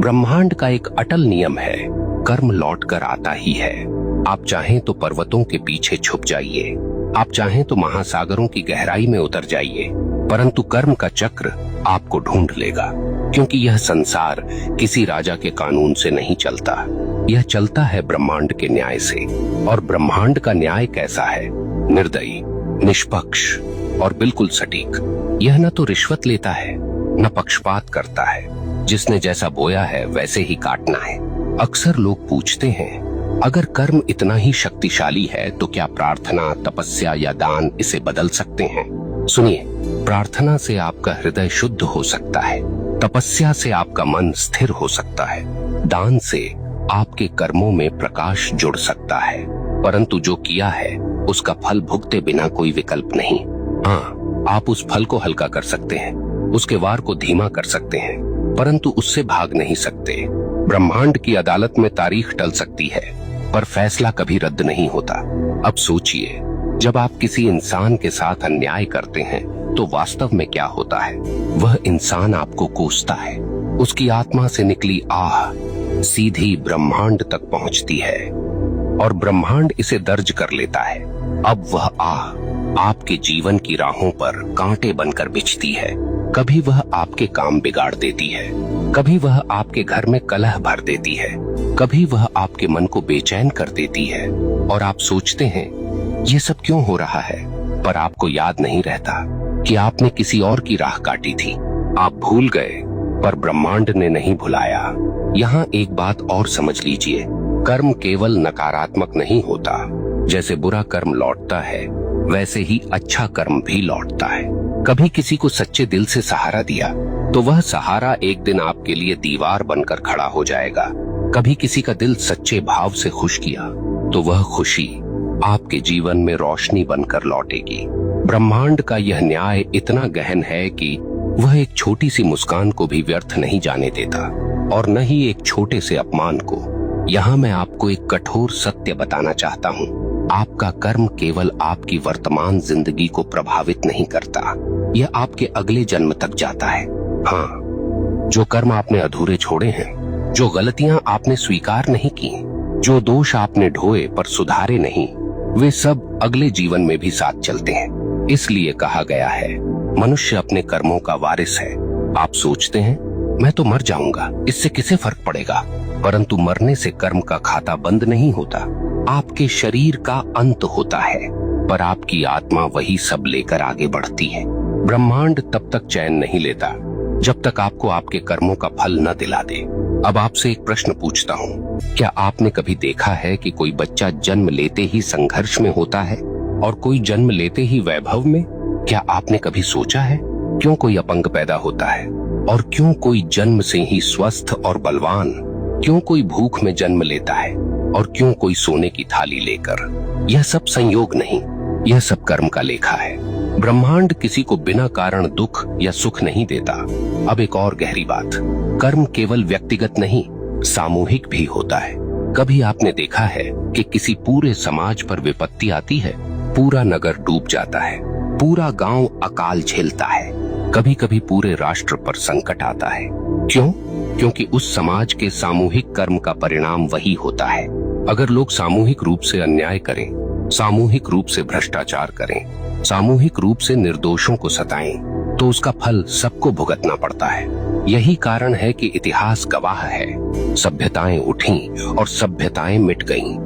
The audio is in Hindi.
ब्रह्मांड का एक अटल नियम है, कर्म लौट कर आता ही है। आप चाहें तो पर्वतों के पीछे छुप जाइए, आप चाहें तो महासागरों की गहराई में उतर जाइए, परंतु कर्म का चक्र आपको ढूंढ लेगा। क्योंकि यह संसार किसी राजा के कानून से नहीं चलता, यह चलता है ब्रह्मांड के न्याय से। और ब्रह्मांड का न्याय कैसा है? निर्दयी, निष्पक्ष और बिल्कुल सटीक। यह न तो रिश्वत लेता है, न पक्षपात करता है। जिसने जैसा बोया है वैसे ही काटना है। अक्सर लोग पूछते हैं, अगर कर्म इतना ही शक्तिशाली है तो क्या प्रार्थना, तपस्या या दान इसे बदल सकते हैं? सुनिए, प्रार्थना से आपका हृदय शुद्ध हो सकता है, तपस्या से आपका मन स्थिर हो सकता है, दान से आपके कर्मों में प्रकाश जुड़ सकता है, परंतु जो किया है उसका फल भुगते बिना कोई विकल्प नहीं। हाँ, आप उस फल को हल्का कर सकते हैं, उसके वार को धीमा कर सकते हैं, परंतु उससे भाग नहीं सकते। ब्रह्मांड की अदालत में तारीख टल सकती है, पर फैसला कभी रद्द नहीं होता। अब सोचिए, जब आप किसी इंसान के साथ अन्याय करते हैं तो वास्तव में क्या होता है? वह इंसान आपको कोसता है, उसकी आत्मा से निकली आह सीधी ब्रह्मांड तक पहुंचती है और ब्रह्मांड इसे दर्ज कर लेता है। अब वह आह आपके जीवन की राहों पर कांटे बनकर बिछती है। कभी वह आपके काम बिगाड़ देती है, कभी वह आपके घर में कलह भर देती है, कभी वह आपके मन को बेचैन कर देती है। और आप सोचते हैं ये सब क्यों हो रहा है, पर आपको याद नहीं रहता कि आपने किसी और की राह काटी थी। आप भूल गए, पर ब्रह्मांड ने नहीं भुलाया। यहाँ एक बात और समझ लीजिए, कर्म केवल नकारात्मक नहीं होता। जैसे बुरा कर्म लौटता है, वैसे ही अच्छा कर्म भी लौटता है। कभी किसी को सच्चे दिल से सहारा दिया तो वह सहारा एक दिन आपके लिए दीवार बनकर खड़ा हो जाएगा। कभी किसी का दिल सच्चे भाव से खुश किया तो वह खुशी आपके जीवन में रोशनी बनकर लौटेगी। ब्रह्मांड का यह न्याय इतना गहन है कि वह एक छोटी सी मुस्कान को भी व्यर्थ नहीं जाने देता, और न ही एक छोटे से अपमान को। यहाँ मैं आपको एक कठोर सत्य बताना चाहता हूँ, आपका कर्म केवल आपकी वर्तमान जिंदगी को प्रभावित नहीं करता, यह आपके अगले जन्म तक जाता है। हाँ, जो कर्म आपने अधूरे छोड़े हैं, जो गलतियां आपने स्वीकार नहीं की, जो दोष आपने ढोए पर सुधारे नहीं, वे सब अगले जीवन में भी साथ चलते हैं। इसलिए कहा गया है, मनुष्य अपने कर्मों का वारिस है। आप सोचते हैं मैं तो मर जाऊंगा, इससे किसे फर्क पड़ेगा? परंतु मरने से कर्म का खाता बंद नहीं होता। आपके शरीर का अंत होता है, पर आपकी आत्मा वही सब लेकर आगे बढ़ती है। ब्रह्मांड तब तक चैन नहीं लेता जब तक आपको आपके कर्मों का फल न दिला दे। अब आपसे एक प्रश्न पूछता हूँ, क्या आपने कभी देखा है कि कोई बच्चा जन्म लेते ही संघर्ष में होता है और कोई जन्म लेते ही वैभव में? क्या आपने कभी सोचा है क्यों कोई अपंग पैदा होता है और क्यों कोई जन्म से ही स्वस्थ और बलवान? क्यों कोई भूख में जन्म लेता है और क्यों कोई सोने की थाली लेकर? यह सब संयोग नहीं, यह सब कर्म का लेखा है। ब्रह्मांड किसी को बिना कारण दुख या सुख नहीं देता। अब एक और गहरी बात, कर्म केवल व्यक्तिगत नहीं, सामूहिक भी होता है। कभी आपने देखा है कि किसी पूरे समाज पर विपत्ति आती है, पूरा नगर डूब जाता है, पूरा गांव अकाल झेलता है, कभी कभी पूरे राष्ट्र पर संकट आता है। क्यों? क्योंकि उस समाज के सामूहिक कर्म का परिणाम वही होता है। अगर लोग सामूहिक रूप से अन्याय करें, सामूहिक रूप से भ्रष्टाचार करें, सामूहिक रूप से निर्दोषों को सताएं, तो उसका फल सबको भुगतना पड़ता है। यही कारण है कि इतिहास गवाह है, सभ्यताएं उठीं और सभ्यताएं मिट गईं,